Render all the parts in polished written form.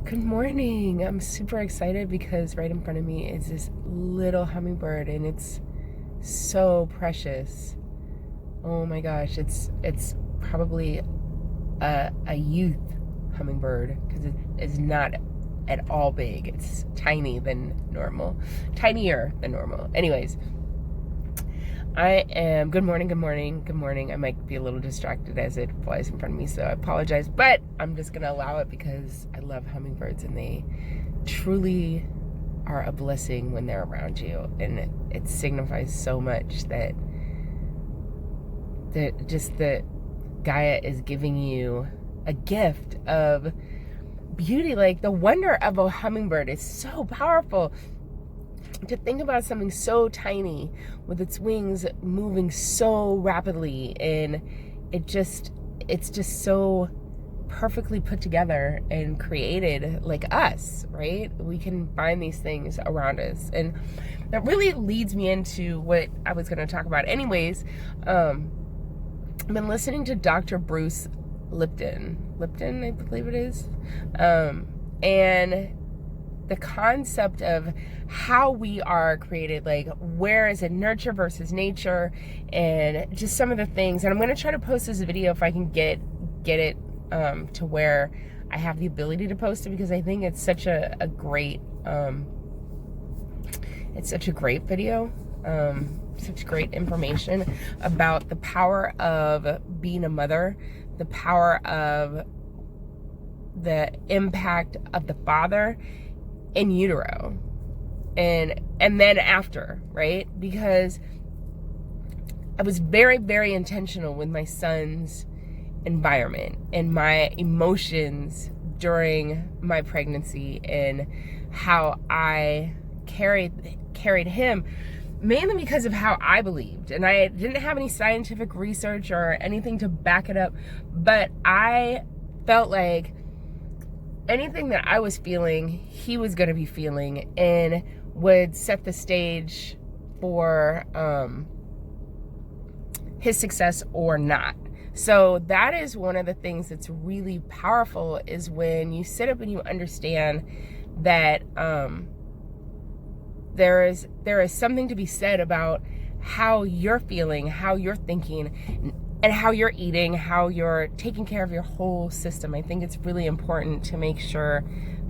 Good morning. I'm super excited because right in front of me is this little hummingbird and it's so precious. Oh my gosh, it's probably a youth hummingbird because it is not at all big. It's tinier than normal. Anyways, good morning. I might be a little distracted as it flies in front of me, so I apologize, but I'm just gonna allow it because I love hummingbirds and they truly are a blessing when they're around you, and it signifies so much that Gaia is giving you a gift of beauty. Like, the wonder of a hummingbird is so powerful. To think about something so tiny with its wings moving so rapidly, and it's just so perfectly put together and created like us, right? We can find these things around us, and that really leads me into what I was going to talk about. Anyways, I've been listening to Dr. Bruce Lipton, I believe it is, and the concept of how we are created, like where is it nurture versus nature, and just some of the things. And I'm going to try to post this video if I can get it to where I have the ability to post it, because I think it's such a great video, such great information about the power of being a mother, the power of the impact of the father in utero and then after, right? Because I was very, very intentional with my son's environment and my emotions during my pregnancy, and how I carried him, mainly because of how I believed. And I didn't have any scientific research or anything to back it up, but I felt like anything that I was feeling, he was going to be feeling, and would set the stage for his success or not. So that is one of the things that's really powerful, is when you sit up and you understand that there is something to be said about how you're feeling, how you're thinking, and how you're eating, how you're taking care of your whole system. I think it's really important to make sure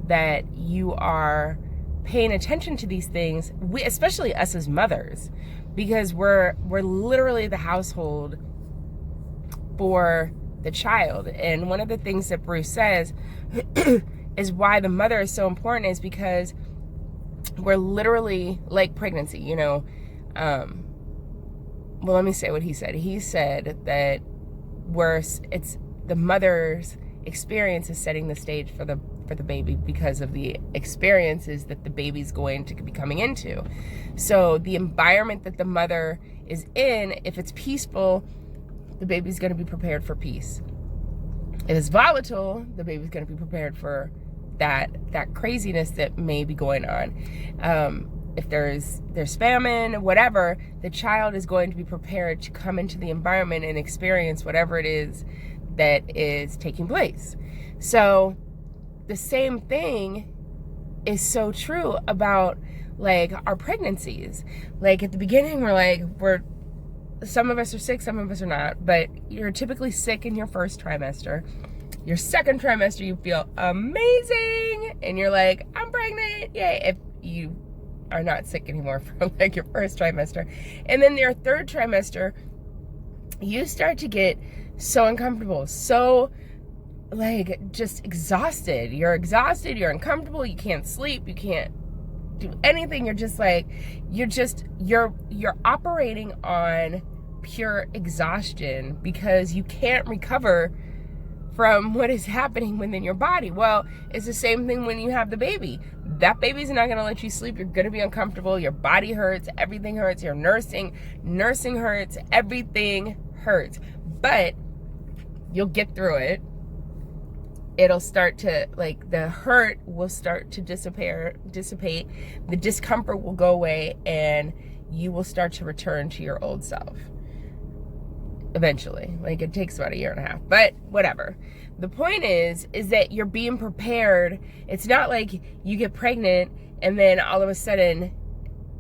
that you are paying attention to these things, especially us as mothers, because we're literally the household for the child. And one of the things that Bruce says is why the mother is so important is because we're literally like pregnancy, well, let me say what he said. He said that it's the mother's experience is setting the stage for the baby, because of the experiences that the baby's going to be coming into. So the environment that the mother is in, if it's peaceful, the baby's going to be prepared for peace. If it's volatile, the baby's going to be prepared for that craziness that may be going on. If there's famine, whatever, the child is going to be prepared to come into the environment and experience whatever it is that is taking place. So the same thing is so true about like our pregnancies. Like at the beginning, some of us are sick, some of us are not, but you're typically sick in your first trimester. Your second trimester, you feel amazing, and you're like, I'm pregnant, yay. If you are not sick anymore for like your first trimester. And then your third trimester, you start to get so uncomfortable, so like just exhausted. You're exhausted, you're uncomfortable, you can't sleep, you can't do anything. You're just like, you're operating on pure exhaustion because you can't recover from what is happening within your body. Well, it's the same thing when you have the baby. That baby's not going to let you sleep. You're going to be uncomfortable. Your body hurts. Everything hurts. You're nursing hurts. Everything hurts. But you'll get through it. It'll start to, like, the hurt will start to dissipate. The discomfort will go away, and you will start to return to your old self. Eventually. Like, it takes about 1.5 years, but whatever. The point is that you're being prepared. It's not like you get pregnant and then all of a sudden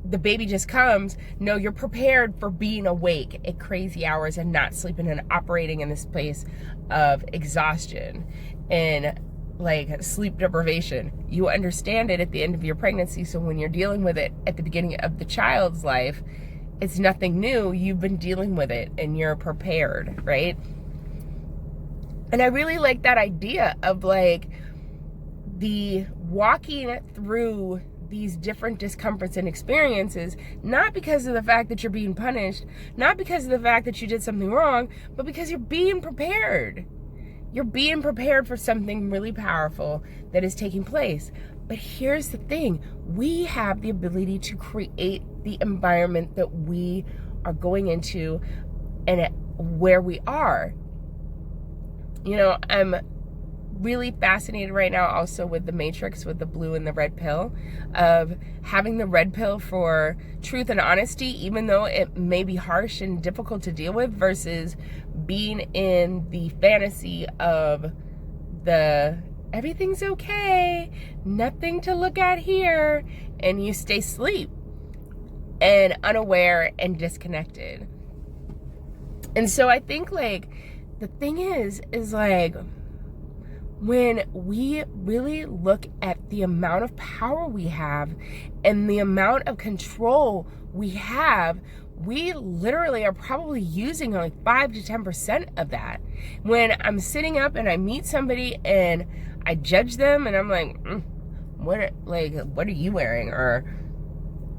the baby just comes. No, you're prepared for being awake at crazy hours and not sleeping and operating in this place of exhaustion and like sleep deprivation. You understand it at the end of your pregnancy. So when you're dealing with it at the beginning of the child's life, it's nothing new. You've been dealing with it and you're prepared, right? And I really like that idea of like the walking through these different discomforts and experiences, not because of the fact that you're being punished, not because of the fact that you did something wrong, but because you're being prepared. You're being prepared for something really powerful that is taking place. But here's the thing, we have the ability to create the environment that we are going into and where we are. You know, I'm really fascinated right now also with the Matrix, with the blue and the red pill, of having the red pill for truth and honesty, even though it may be harsh and difficult to deal with, versus being in the fantasy of the everything's okay, nothing to look at here, and you stay asleep and unaware and disconnected. And so I think like the thing is like, when we really look at the amount of power we have and the amount of control we have, we literally are probably using like 5 to 10% of that. When I'm sitting up and I meet somebody and I judge them and I'm like, what are you wearing? Or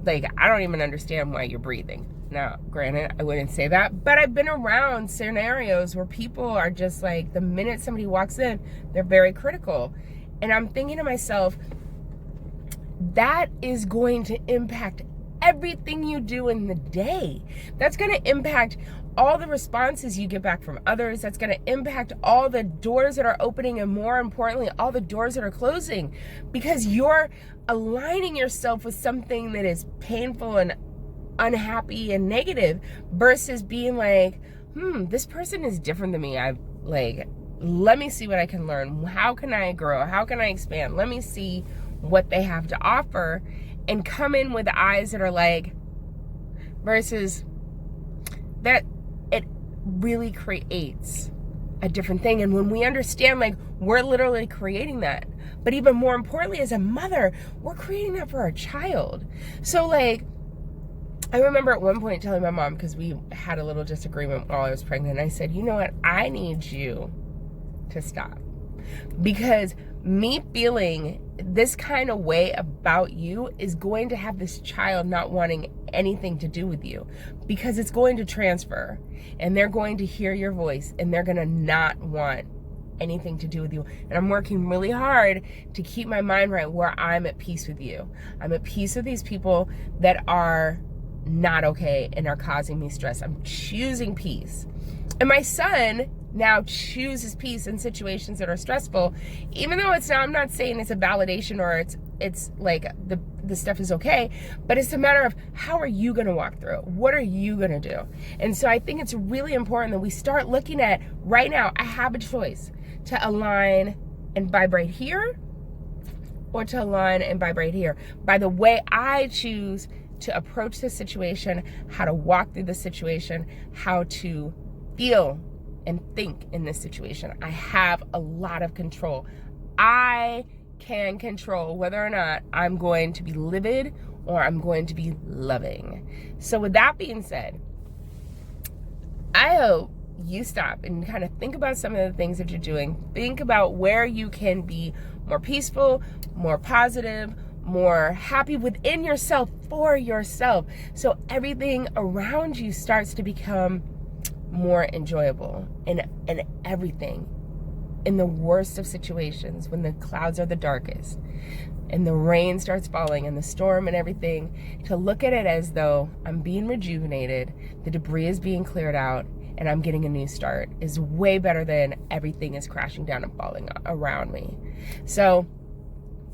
like, I don't even understand why you're breathing. Now, granted, I wouldn't say that, but I've been around scenarios where people are just like, the minute somebody walks in, they're very critical. And I'm thinking to myself, that is going to impact everything you do in the day. That's going to impact all the responses you get back from others. That's going to impact all the doors that are opening, and more importantly, all the doors that are closing, because you're aligning yourself with something that is painful and unhappy and negative, versus being like, this person is different than me. Let me see what I can learn. How can I grow? How can I expand? Let me see what they have to offer, and come in with eyes that are like, versus that, it really creates a different thing. And when we understand, like, we're literally creating that, but even more importantly, as a mother, we're creating that for our child. So like, I remember at one point telling my mom, because we had a little disagreement while I was pregnant, I said, you know what, I need you to stop, because me feeling this kind of way about you is going to have this child not wanting anything to do with you, because it's going to transfer and they're going to hear your voice and they're going to not want anything to do with you. And I'm working really hard to keep my mind right where I'm at peace with you. I'm at peace with these people that are not okay and are causing me stress. I'm choosing peace. And my son now chooses peace in situations that are stressful, even though it's not, I'm not saying it's a validation or it's like the stuff is okay, but it's a matter of, how are you going to walk through it? What are you going to do? And so I think it's really important that we start looking at, right now, I have a choice to align and vibrate here, or to align and vibrate here, by the way I choose to approach the situation, how to walk through the situation, how to feel and think in this situation. I have a lot of control. I can control whether or not I'm going to be livid or I'm going to be loving. So with that being said, I hope you stop and kind of think about some of the things that you're doing. Think about where you can be more peaceful, more positive, more happy within yourself, for yourself, so everything around you starts to become more enjoyable. And everything, in the worst of situations, when the clouds are the darkest and the rain starts falling and the storm and everything, to look at it as though I'm being rejuvenated, the debris is being cleared out, and I'm getting a new start, is way better than everything is crashing down and falling around me. So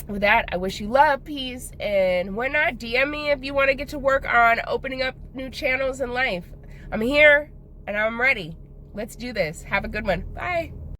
with that, I wish you love, peace, and whatnot. DM me if you want to get to work on opening up new channels in life. I'm here and I'm ready. Let's do this. Have a good one. Bye.